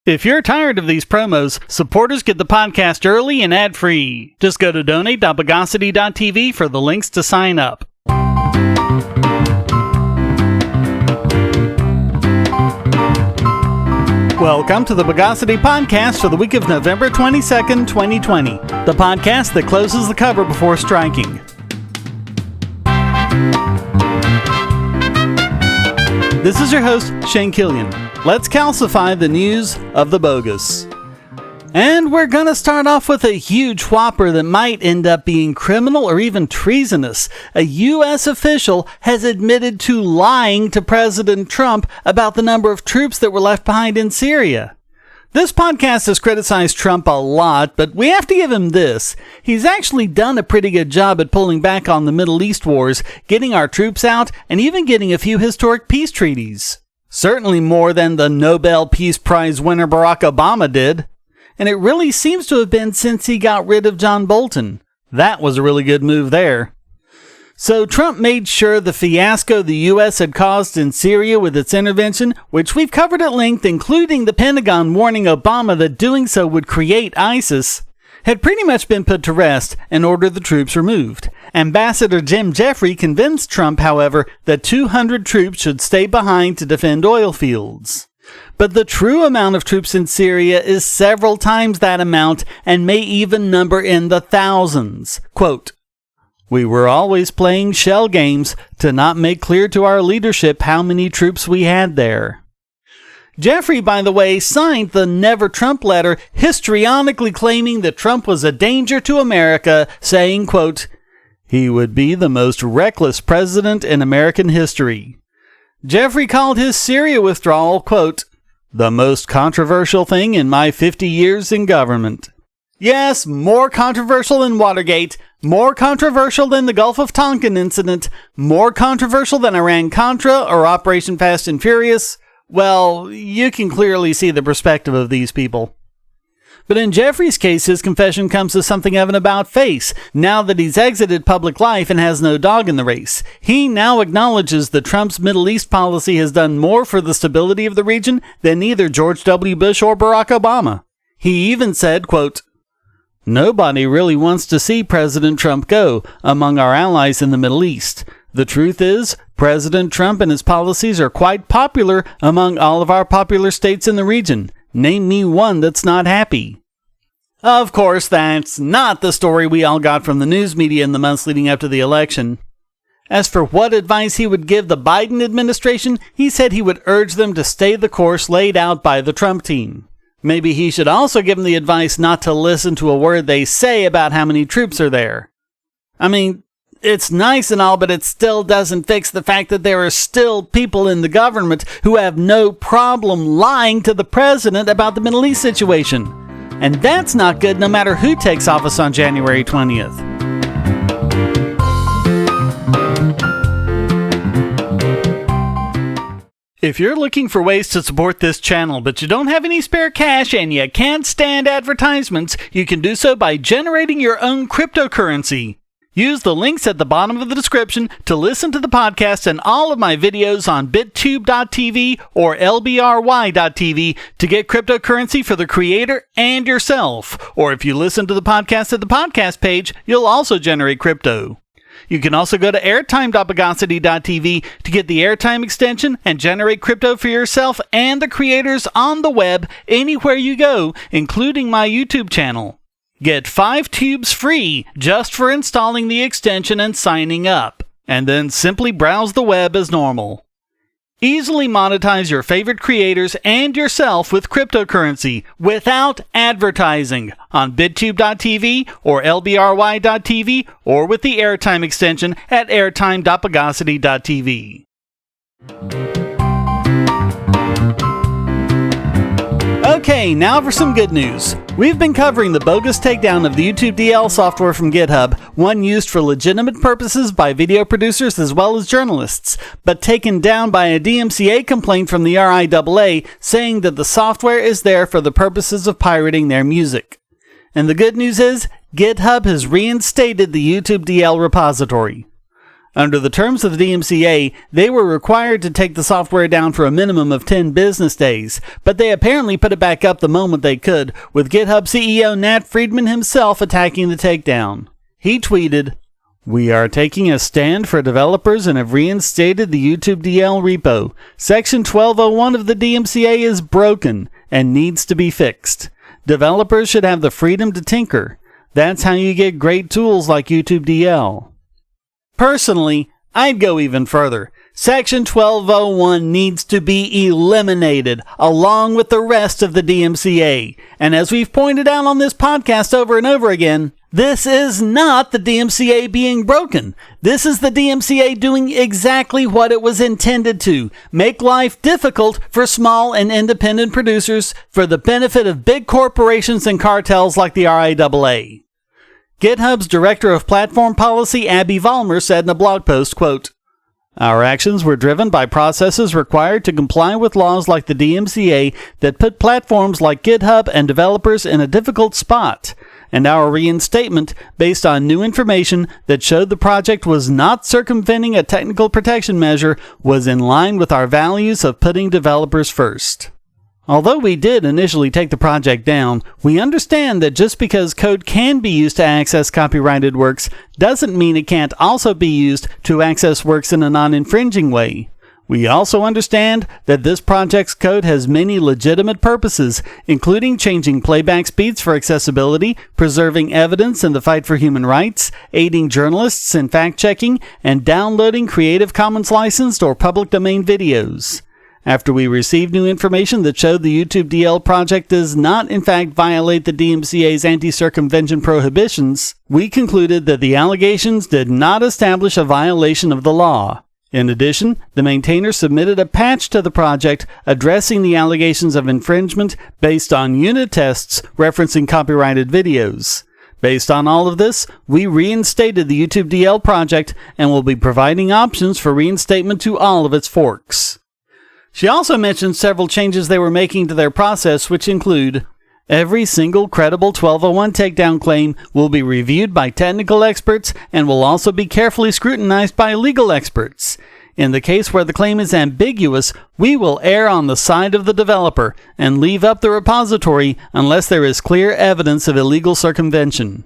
If you're tired of these promos, supporters get the podcast early and ad-free. Just go to donate.bogosity.tv for the links to sign up. Welcome to the Bogosity podcast for the week of November 22nd, 2020. The podcast that closes the cover before striking. This is your host, Shane Killian. Let's calcify the news of the bogus. And we're going to start off with a huge whopper that might end up being criminal or even treasonous. A U.S. official has admitted to lying to President Trump about the number of troops that were left behind in Syria. This podcast has criticized Trump a lot, but we have to give him this. He's actually done a pretty good job at pulling back on the Middle East wars, getting our troops out, and even getting a few historic peace treaties. Certainly more than the Nobel Peace Prize winner Barack Obama did. And it really seems to have been since he got rid of John Bolton. That was a really good move there. So Trump made sure the fiasco the U.S. had caused in Syria with its intervention, which we've covered at length, including the Pentagon warning Obama that doing so would create ISIS, had pretty much been put to rest and ordered the troops removed. Ambassador Jim Jeffrey convinced Trump, however, that 200 troops should stay behind to defend oil fields. But the true amount of troops in Syria is several times that amount and may even number in the thousands. Quote, "We were always playing shell games to not make clear to our leadership how many troops we had there." Jeffrey, by the way, signed the Never Trump letter, histrionically claiming that Trump was a danger to America, saying, quote, "He would be the most reckless president in American history." Jeffrey called his Syria withdrawal, quote, "the most controversial thing in my 50 years in government." Yes, more controversial than Watergate, more controversial than the Gulf of Tonkin incident, more controversial than Iran-Contra or Operation Fast and Furious. Well, you can clearly see the perspective of these people. But in Jeffrey's case, his confession comes as something of an about-face. Now that he's exited public life and has no dog in the race, he now acknowledges that Trump's Middle East policy has done more for the stability of the region than either George W. Bush or Barack Obama. He even said, quote, "Nobody really wants to see President Trump go among our allies in the Middle East. The truth is, President Trump and his policies are quite popular among all of our popular states in the region. Name me one that's not happy." Of course, that's not the story we all got from the news media in the months leading up to the election. As for what advice he would give the Biden administration, he said he would urge them to stay the course laid out by the Trump team. Maybe he should also give them the advice not to listen to a word they say about how many troops are there. I mean, it's nice and all, but it still doesn't fix the fact that there are still people in the government who have no problem lying to the president about the Middle East situation. And that's not good no matter who takes office on January 20th. If you're looking for ways to support this channel, but you don't have any spare cash and you can't stand advertisements, you can do so by generating your own cryptocurrency. Use the links at the bottom of the description to listen to the podcast and all of my videos on bittube.tv or lbry.tv to get cryptocurrency for the creator and yourself. Or if you listen to the podcast at the podcast page, you'll also generate crypto. You can also go to airtime.bogosity.tv to get the airtime extension and generate crypto for yourself and the creators on the web anywhere you go, including my YouTube channel. Get 5 tubes free just for installing the extension and signing up, and then simply browse the web as normal. Easily monetize your favorite creators and yourself with cryptocurrency without advertising on bittube.tv or lbry.tv or with the airtime extension at airtime.bogosity.tv. Okay, now for some good news. We've been covering the bogus takedown of the YouTube DL software from GitHub, one used for legitimate purposes by video producers as well as journalists, but taken down by a DMCA complaint from the RIAA saying that the software is there for the purposes of pirating their music. And the good news is, GitHub has reinstated the YouTube DL repository. Under the terms of the DMCA, they were required to take the software down for a minimum of 10 business days, but they apparently put it back up the moment they could, with GitHub CEO Nat Friedman himself attacking the takedown. He tweeted, "We are taking a stand for developers and have reinstated the YouTube DL repo. Section 1201 of the DMCA is broken and needs to be fixed. Developers should have the freedom to tinker. That's how you get great tools like YouTube DL." Personally, I'd go even further. Section 1201 needs to be eliminated, along with the rest of the DMCA. And as we've pointed out on this podcast over and over again, this is not the DMCA being broken. This is the DMCA doing exactly what it was intended to: make life difficult for small and independent producers for the benefit of big corporations and cartels like the RIAA. GitHub's Director of Platform Policy, Abby Vollmer, said in a blog post, quote, "Our actions were driven by processes required to comply with laws like the DMCA that put platforms like GitHub and developers in a difficult spot, and our reinstatement, based on new information that showed the project was not circumventing a technical protection measure, was in line with our values of putting developers first." Although we did initially take the project down, we understand that just because code can be used to access copyrighted works doesn't mean it can't also be used to access works in a non-infringing way. We also understand that this project's code has many legitimate purposes, including changing playback speeds for accessibility, preserving evidence in the fight for human rights, aiding journalists in fact-checking, and downloading Creative Commons licensed or public domain videos. After we received new information that showed the YouTube DL project does not in fact violate the DMCA's anti-circumvention prohibitions, we concluded that the allegations did not establish a violation of the law. In addition, the maintainer submitted a patch to the project addressing the allegations of infringement based on unit tests referencing copyrighted videos. Based on all of this, we reinstated the YouTube DL project and will be providing options for reinstatement to all of its forks. She also mentioned several changes they were making to their process, which include: every single credible 1201 takedown claim will be reviewed by technical experts and will also be carefully scrutinized by legal experts. In the case where the claim is ambiguous, we will err on the side of the developer and leave up the repository unless there is clear evidence of illegal circumvention.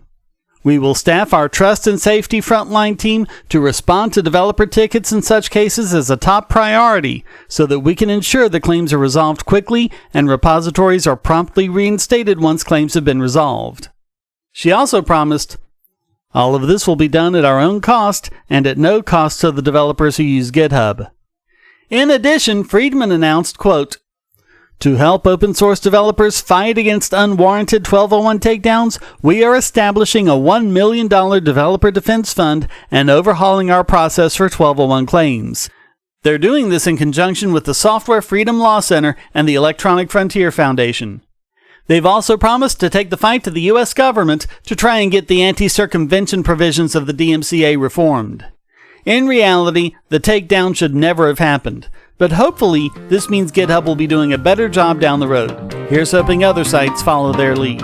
We will staff our trust and safety frontline team to respond to developer tickets in such cases as a top priority so that we can ensure the claims are resolved quickly and repositories are promptly reinstated once claims have been resolved. She also promised, all of this will be done at our own cost and at no cost to the developers who use GitHub. In addition, Friedman announced, quote, "To help open source developers fight against unwarranted 1201 takedowns, we are establishing a $1 million developer defense fund and overhauling our process for 1201 claims. They're doing this in conjunction with the Software Freedom Law Center and the Electronic Frontier Foundation. They've also promised to take the fight to the U.S. government to try and get the anti-circumvention provisions of the DMCA reformed. In reality, the takedown should never have happened. But hopefully, this means GitHub will be doing a better job down the road. Here's hoping other sites follow their lead."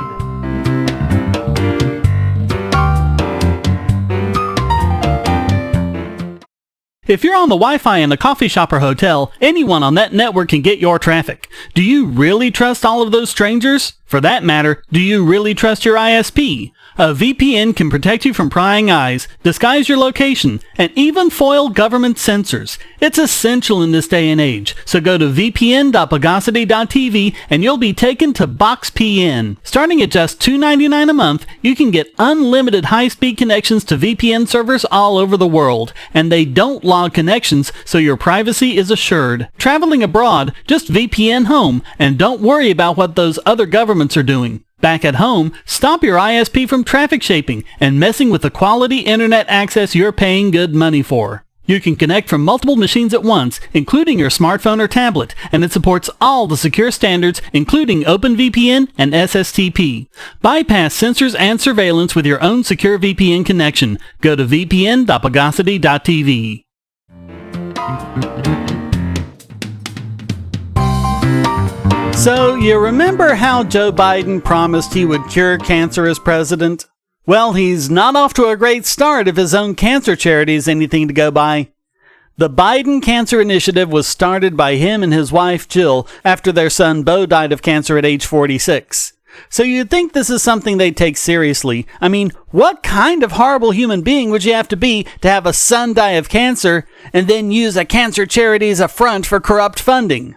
If you're on the Wi-Fi in a coffee shop or hotel, anyone on that network can get your traffic. Do you really trust all of those strangers? For that matter, do you really trust your ISP? A VPN can protect you from prying eyes, disguise your location, and even foil government censors. It's essential in this day and age, so go to vpn.bogosity.tv and you'll be taken to BoxPN. Starting at just $2.99 a month, you can get unlimited high-speed connections to VPN servers all over the world, and they don't log connections, so your privacy is assured. Traveling abroad, just VPN home, and don't worry about what those other governments are doing. Back at home, stop your ISP from traffic shaping and messing with the quality internet access you're paying good money for. You can connect from multiple machines at once, including your smartphone or tablet, and it supports all the secure standards, including OpenVPN and SSTP. Bypass censors and surveillance with your own secure VPN connection. Go to vpn.bogosity.tv. So, you remember how Joe Biden promised he would cure cancer as president? Well, he's not off to a great start if his own cancer charity is anything to go by. The Biden Cancer Initiative was started by him and his wife, Jill, after their son, Bo, died of cancer at age 46. So you'd think this is something they'd take seriously. I mean, what kind of horrible human being would you have to have a son die of cancer and then use a cancer charity as a front for corrupt funding?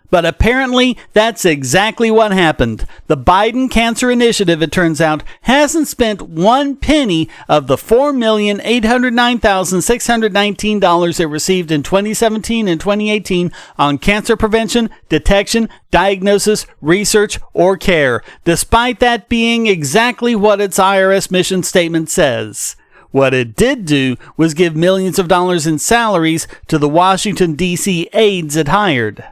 But apparently, that's exactly what happened. The Biden Cancer Initiative, it turns out, hasn't spent one penny of the $4,809,619 it received in 2017 and 2018 on cancer prevention, detection, diagnosis, research, or care, despite that being exactly what its IRS mission statement says. What it did do was give millions of dollars in salaries to the Washington, D.C. aides it hired.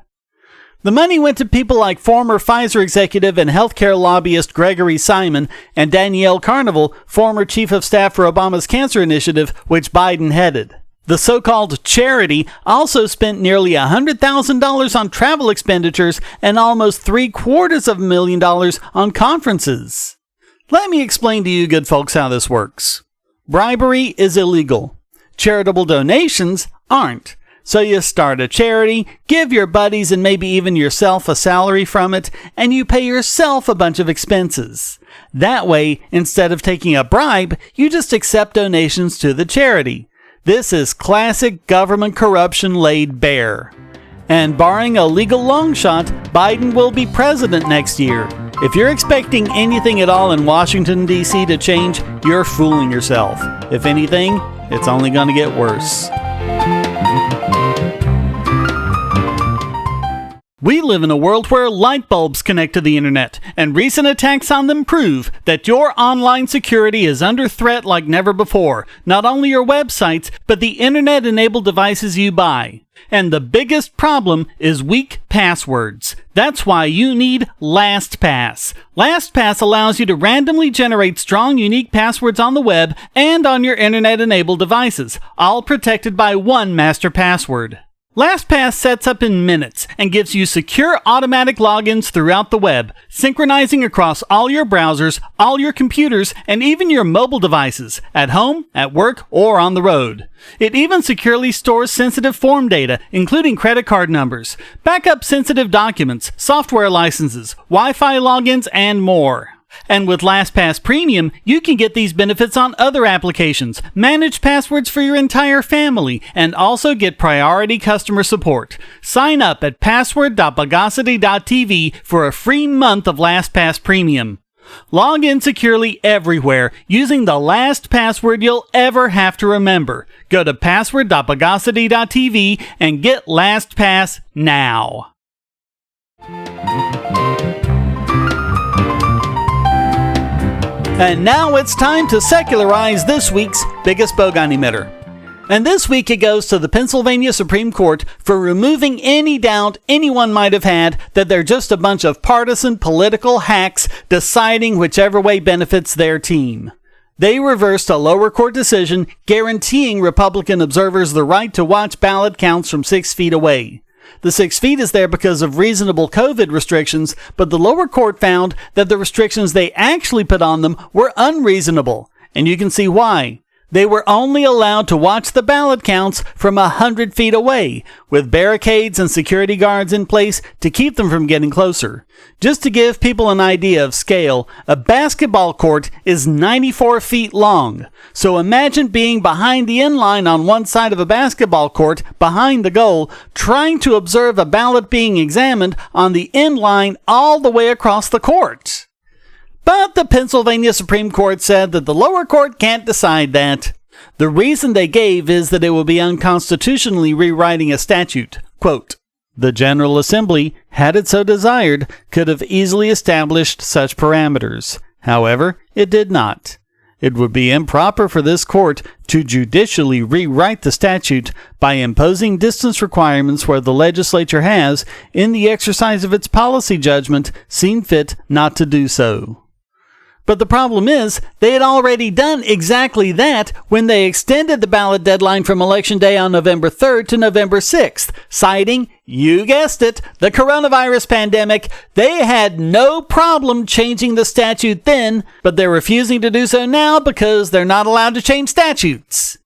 The money went to people like former Pfizer executive and healthcare lobbyist Gregory Simon and Danielle Carnival, former chief of staff for Obama's cancer initiative, which Biden headed. The so-called charity also spent nearly $100,000 on travel expenditures and almost $750,000 on conferences. Let me explain to you good folks how this works. Bribery is illegal. Charitable donations aren't. So you start a charity, give your buddies and maybe even yourself a salary from it, and you pay yourself a bunch of expenses. That way, instead of taking a bribe, you just accept donations to the charity. This is classic government corruption laid bare. And barring a legal long shot, Biden will be president next year. If you're expecting anything at all in Washington, D.C. to change, you're fooling yourself. If anything, it's only going to get worse. We live in a world where light bulbs connect to the internet, and recent attacks on them prove that your online security is under threat like never before. Not only your websites, but the internet-enabled devices you buy. And the biggest problem is weak passwords. That's why you need LastPass. LastPass allows you to randomly generate strong, unique passwords on the web and on your internet-enabled devices, all protected by one master password. LastPass sets up in minutes and gives you secure automatic logins throughout the web, synchronizing across all your browsers, all your computers, and even your mobile devices, at home, at work, or on the road. It even securely stores sensitive form data, including credit card numbers, backup sensitive documents, software licenses, Wi-Fi logins, and more. And with LastPass Premium, you can get these benefits on other applications, manage passwords for your entire family, and also get priority customer support. Sign up at password.bogosity.tv for a free month of LastPass Premium. Log in securely everywhere using the last password you'll ever have to remember. Go to password.bogosity.tv and get LastPass now. And now it's time to secularize this week's biggest Bogon emitter. And this week it goes to the Pennsylvania Supreme Court for removing any doubt anyone might have had that they're just a bunch of partisan political hacks deciding whichever way benefits their team. They reversed a lower court decision guaranteeing Republican observers the right to watch ballot counts from 6 feet away. The 6 feet is there because of reasonable COVID restrictions, but the lower court found that the restrictions they actually put on them were unreasonable, and you can see why. They were only allowed to watch the ballot counts from 100 feet away, with barricades and security guards in place to keep them from getting closer. Just to give people an idea of scale, a basketball court is 94 feet long. So imagine being behind the end line on one side of a basketball court, behind the goal, trying to observe a ballot being examined on the end line all the way across the court. But the Pennsylvania Supreme Court said that the lower court can't decide that. The reason they gave is that it would be unconstitutionally rewriting a statute. Quote, "The General Assembly, had it so desired, could have easily established such parameters. However, it did not. It would be improper for this court to judicially rewrite the statute by imposing distance requirements where the legislature has, in the exercise of its policy judgment, seen fit not to do so." But the problem is, they had already done exactly that when they extended the ballot deadline from Election Day on November 3rd to November 6th, citing You guessed it, the coronavirus pandemic. They had no problem changing the statute then, but they're refusing to do so now because they're not allowed to change statutes.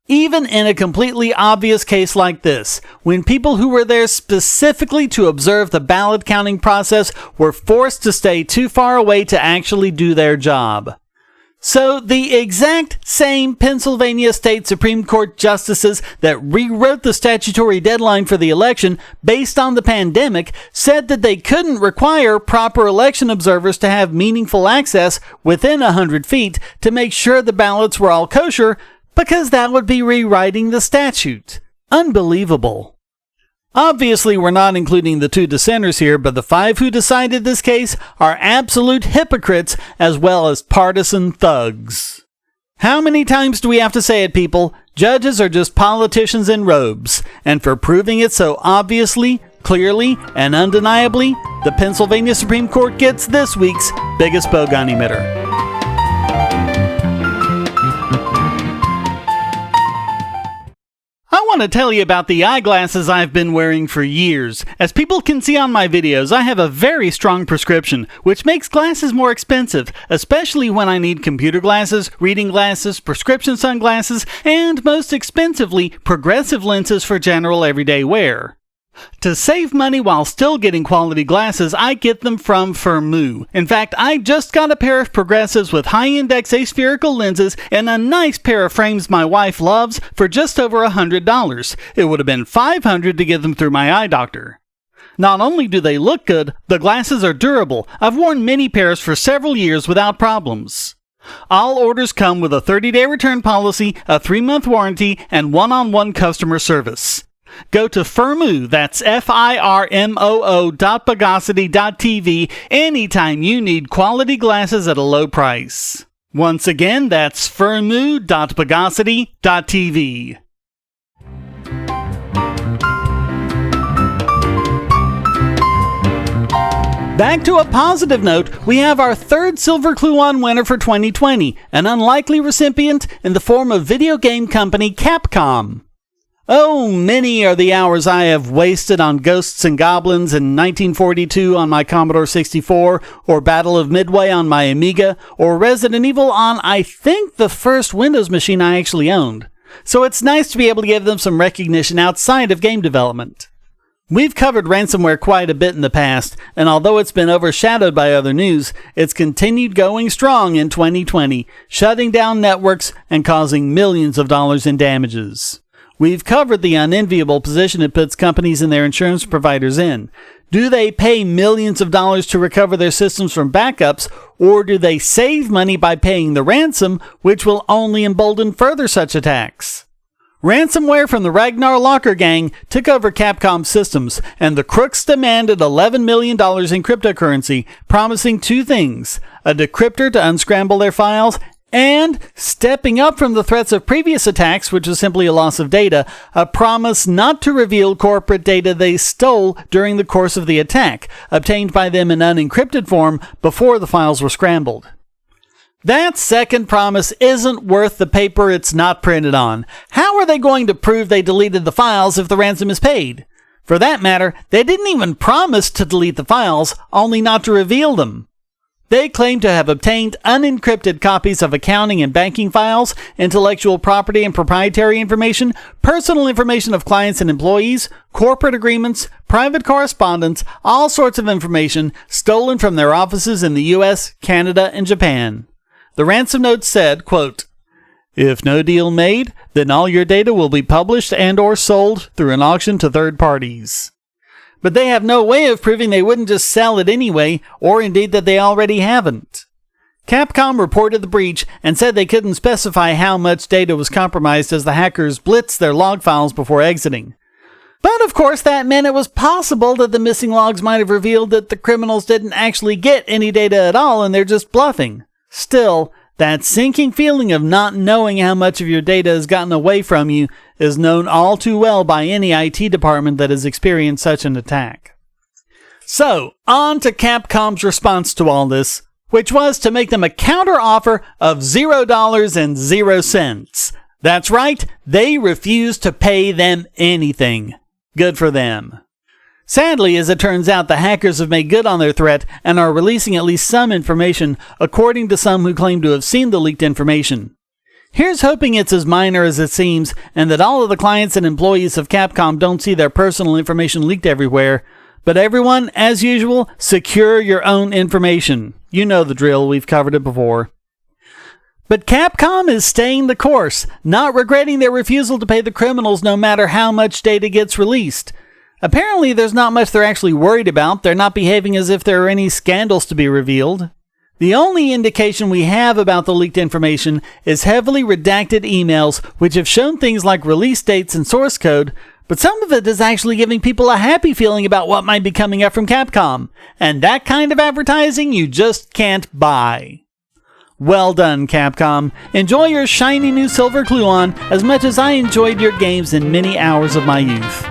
Even in a completely obvious case like this, when people who were there specifically to observe the ballot counting process were forced to stay too far away to actually do their job. So the exact same Pennsylvania State Supreme Court justices that rewrote the statutory deadline for the election based on the pandemic said that they couldn't require proper election observers to have meaningful access within 100 feet to make sure the ballots were all kosher, because that would be rewriting the statute. Unbelievable. Obviously, we're not including the 2 dissenters here, but the 5 who decided this case are absolute hypocrites as well as partisan thugs. How many times do we have to say it, people? Judges are just politicians in robes. And for proving it so obviously, clearly, and undeniably, the Pennsylvania Supreme Court gets this week's biggest Bogon emitter. I want to tell you about the eyeglasses I've been wearing for years. As people can see on my videos, I have a very strong prescription, which makes glasses more expensive, especially when I need computer glasses, reading glasses, prescription sunglasses, and most expensively, progressive lenses for general everyday wear. To save money while still getting quality glasses, I get them from Firmoo. In fact, I just got a pair of progressives with high-index aspherical lenses and a nice pair of frames my wife loves for just over $100. It would have been $500 to get them through my eye doctor. Not only do they look good, the glasses are durable. I've worn many pairs for several years without problems. All orders come with a 30-day return policy, a 3-month warranty, and one-on-one customer service. Go to Firmoo, that's FIRMOO.Bogosity.tv anytime you need quality glasses at a low price. Once again, that's Firmoo.Bogosity.tv. Back to a positive note, we have our 3rd Silver Cluon winner for 2020, an unlikely recipient in the form of video game company Capcom. Oh, many are the hours I have wasted on Ghosts and Goblins in 1942 on my Commodore 64, or Battle of Midway on my Amiga, or Resident Evil on, I think, the first Windows machine I actually owned. So it's nice to be able to give them some recognition outside of game development. We've covered ransomware quite a bit in the past, and although it's been overshadowed by other news, it's continued going strong in 2020, shutting down networks and causing millions of dollars in damages. We've covered the unenviable position it puts companies and their insurance providers in. Do they pay millions of dollars to recover their systems from backups, or do they save money by paying the ransom, which will only embolden further such attacks? Ransomware from the Ragnar Locker gang took over Capcom systems, and the crooks demanded $11 million in cryptocurrency, promising 2 things: a decryptor to unscramble their files, and, stepping up from the threats of previous attacks, which was simply a loss of data, a promise not to reveal corporate data they stole during the course of the attack, obtained by them in unencrypted form before the files were scrambled. That second promise isn't worth the paper it's not printed on. How are they going to prove they deleted the files if the ransom is paid? For that matter, they didn't even promise to delete the files, only not to reveal them. They claim to have obtained unencrypted copies of accounting and banking files, intellectual property and proprietary information, personal information of clients and employees, corporate agreements, private correspondence, all sorts of information stolen from their offices in the US, Canada, and Japan. The ransom note said, quote, "If no deal made, then all your data will be published and or sold through an auction to third parties." But they have no way of proving they wouldn't just sell it anyway, or indeed that they already haven't. Capcom reported the breach and said they couldn't specify how much data was compromised as the hackers blitzed their log files before exiting. But of course that meant it was possible that the missing logs might have revealed that the criminals didn't actually get any data at all and they're just bluffing. Still, that sinking feeling of not knowing how much of your data has gotten away from you is known all too well by any IT department that has experienced such an attack. So, on to Capcom's response to all this, which was to make them a counter-offer of $0.00. That's right, they refused to pay them anything. Good for them. Sadly, as it turns out, the hackers have made good on their threat and are releasing at least some information, according to some who claim to have seen the leaked information. Here's hoping it's as minor as it seems, and that all of the clients and employees of Capcom don't see their personal information leaked everywhere. But everyone, as usual, secure your own information. You know the drill, we've covered it before. But Capcom is staying the course, not regretting their refusal to pay the criminals no matter how much data gets released. Apparently, there's not much they're actually worried about. They're not behaving as if there are any scandals to be revealed. The only indication we have about the leaked information is heavily redacted emails, which have shown things like release dates and source code, but some of it is actually giving people a happy feeling about what might be coming up from Capcom. And that kind of advertising you just can't buy. Well done, Capcom. Enjoy your shiny new silver Cluon as much as I enjoyed your games in many hours of my youth.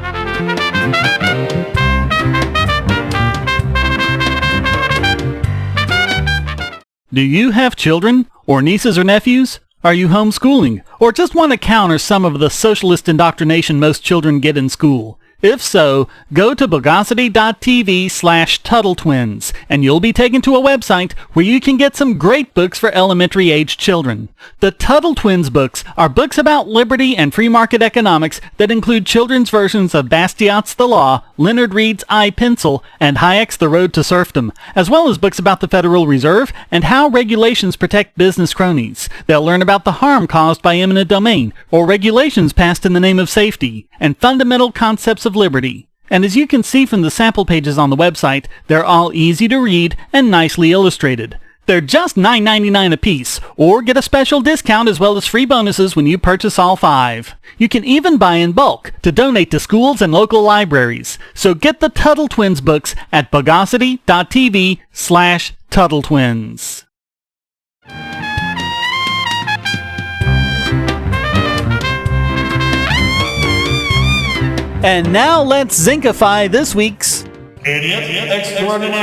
Do you have children, or nieces or nephews? Are you homeschooling, or just want to counter some of the socialist indoctrination most children get in school? If so, go to Bogosity.tv/TuttleTwins, and you'll be taken to a website where you can get some great books for elementary-age children. The Tuttle Twins books are books about liberty and free market economics that include children's versions of Bastiat's The Law, Leonard Read's I, Pencil, and Hayek's The Road to Serfdom, as well as books about the Federal Reserve and how regulations protect business cronies. They'll learn about the harm caused by eminent domain, or regulations passed in the name of safety, and fundamental concepts of liberty. And as you can see from the sample pages on the website, they're all easy to read and nicely illustrated. They're just $9.99 a piece, or get a special discount as well as free bonuses when you purchase all 5. You can even buy in bulk to donate to schools and local libraries. So get the Tuttle Twins books at Bogosity.tv/TuttleTwins. And now let's zinkify this week's Idiot Extraordinaire.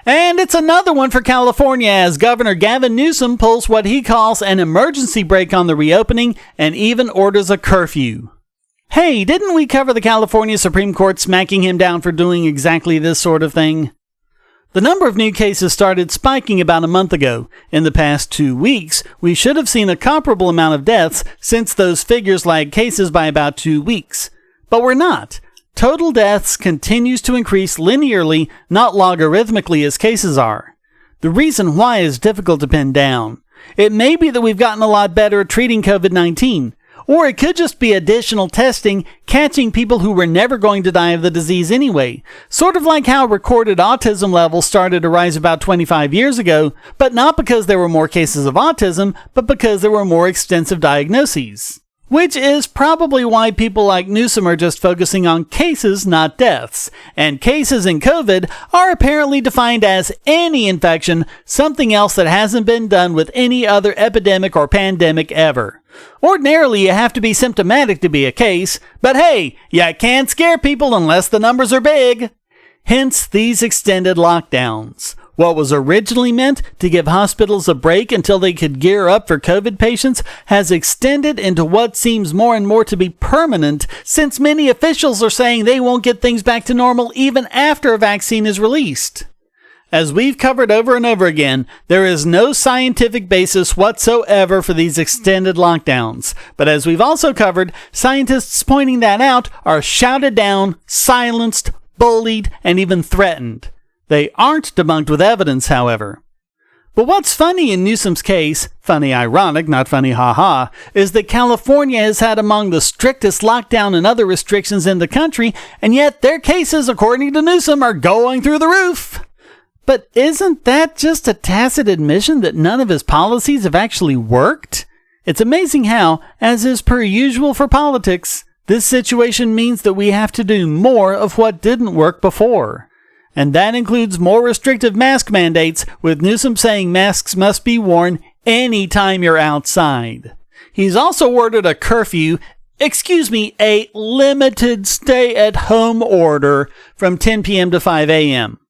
And it's another one for California as Governor Gavin Newsom pulls what he calls an emergency brake on the reopening and even orders a curfew. Hey, didn't we cover the California Supreme Court smacking him down for doing exactly this sort of thing? The number of new cases started spiking about a month ago. In the past 2 weeks, we should have seen a comparable amount of deaths since those figures lag cases by about 2 weeks. But we're not. Total deaths continues to increase linearly, not logarithmically as cases are. The reason why is difficult to pin down. It may be that we've gotten a lot better at treating COVID-19. Or it could just be additional testing, catching people who were never going to die of the disease anyway. Sort of like how recorded autism levels started to rise about 25 years ago, but not because there were more cases of autism, but because there were more extensive diagnoses. Which is probably why people like Newsom are just focusing on cases, not deaths. And cases in COVID are apparently defined as any infection, something else that hasn't been done with any other epidemic or pandemic ever. Ordinarily, you have to be symptomatic to be a case, but hey, you can't scare people unless the numbers are big. Hence these extended lockdowns. What was originally meant to give hospitals a break until they could gear up for COVID patients has extended into what seems more and more to be permanent, since many officials are saying they won't get things back to normal even after a vaccine is released. As we've covered over and over again, there is no scientific basis whatsoever for these extended lockdowns. But as we've also covered, scientists pointing that out are shouted down, silenced, bullied, and even threatened. They aren't debunked with evidence, however. But what's funny in Newsom's case, funny ironic, not funny haha, is that California has had among the strictest lockdown and other restrictions in the country, and yet their cases, according to Newsom, are going through the roof. But isn't that just a tacit admission that none of his policies have actually worked? It's amazing how, as is per usual for politics, this situation means that we have to do more of what didn't work before. And that includes more restrictive mask mandates, with Newsom saying masks must be worn anytime you're outside. He's also ordered a curfew, a limited stay-at-home order from 10 p.m. to 5 a.m.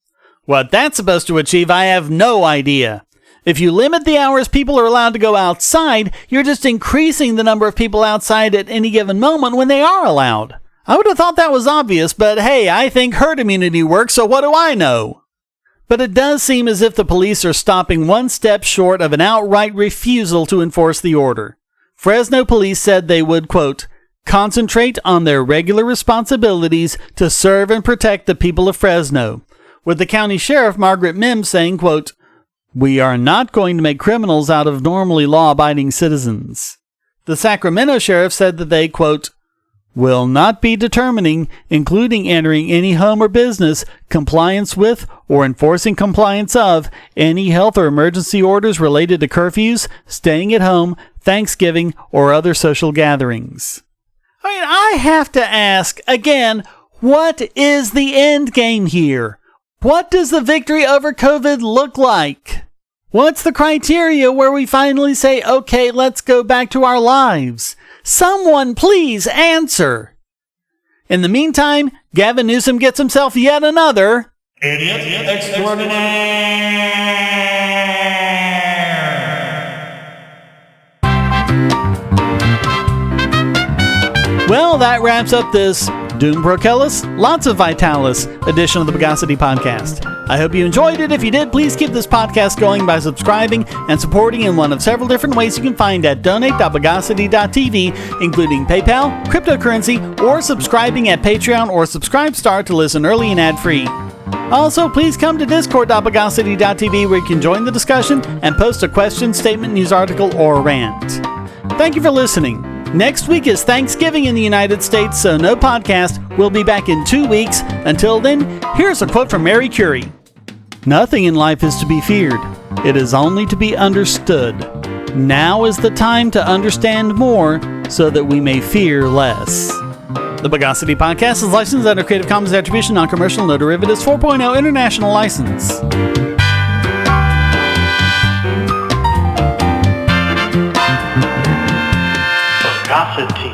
What that's supposed to achieve, I have no idea. If you limit the hours people are allowed to go outside, you're just increasing the number of people outside at any given moment when they are allowed. I would have thought that was obvious, but hey, I think herd immunity works, so what do I know? But it does seem as if the police are stopping one step short of an outright refusal to enforce the order. Fresno police said they would, quote, concentrate on their regular responsibilities to serve and protect the people of Fresno, with the county sheriff, Margaret Mims, saying, quote, we are not going to make criminals out of normally law-abiding citizens. The Sacramento sheriff said that they, quote, will not be determining, including entering any home or business, compliance with, or enforcing compliance of, any health or emergency orders related to curfews, staying at home, Thanksgiving, or other social gatherings. I have to ask, again, what is the end game here? What does the victory over COVID look like? What's the criteria where we finally say, okay, let's go back to our lives? Someone please answer. In the meantime, Gavin Newsom gets himself yet another Idiot Extraordinaire. Well, that wraps up this Doom Procellus, Lots of Vitalis edition of the Bogosity podcast. I hope you enjoyed it. If you did, please keep this podcast going by subscribing and supporting in one of several different ways you can find at donate.bogosity.tv, including PayPal, cryptocurrency, or subscribing at Patreon or Subscribestar to listen early and ad-free. Also, please come to discord.bogosity.tv where you can join the discussion and post a question, statement, news article, or rant. Thank you for listening. Next week is Thanksgiving in the United States, so no podcast. We'll be back in 2 weeks. Until then, here's a quote from Mary Curie. Nothing in life is to be feared. It is only to be understood. Now is the time to understand more so that we may fear less. The Bogosity podcast is licensed under Creative Commons Attribution, Non-Commercial, No Derivatives 4.0 International License. Bogosity.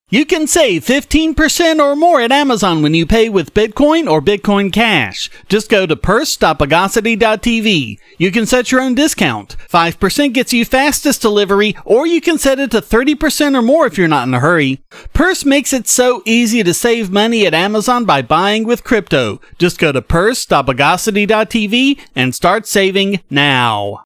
You can save 15% or more at Amazon when you pay with Bitcoin or Bitcoin Cash. Just go to purse.bogosity.tv. You can set your own discount. 5% gets you fastest delivery, or you can set it to 30% or more if you're not in a hurry. Purse makes it so easy to save money at Amazon by buying with crypto. Just go to purse.bogosity.tv and start saving now.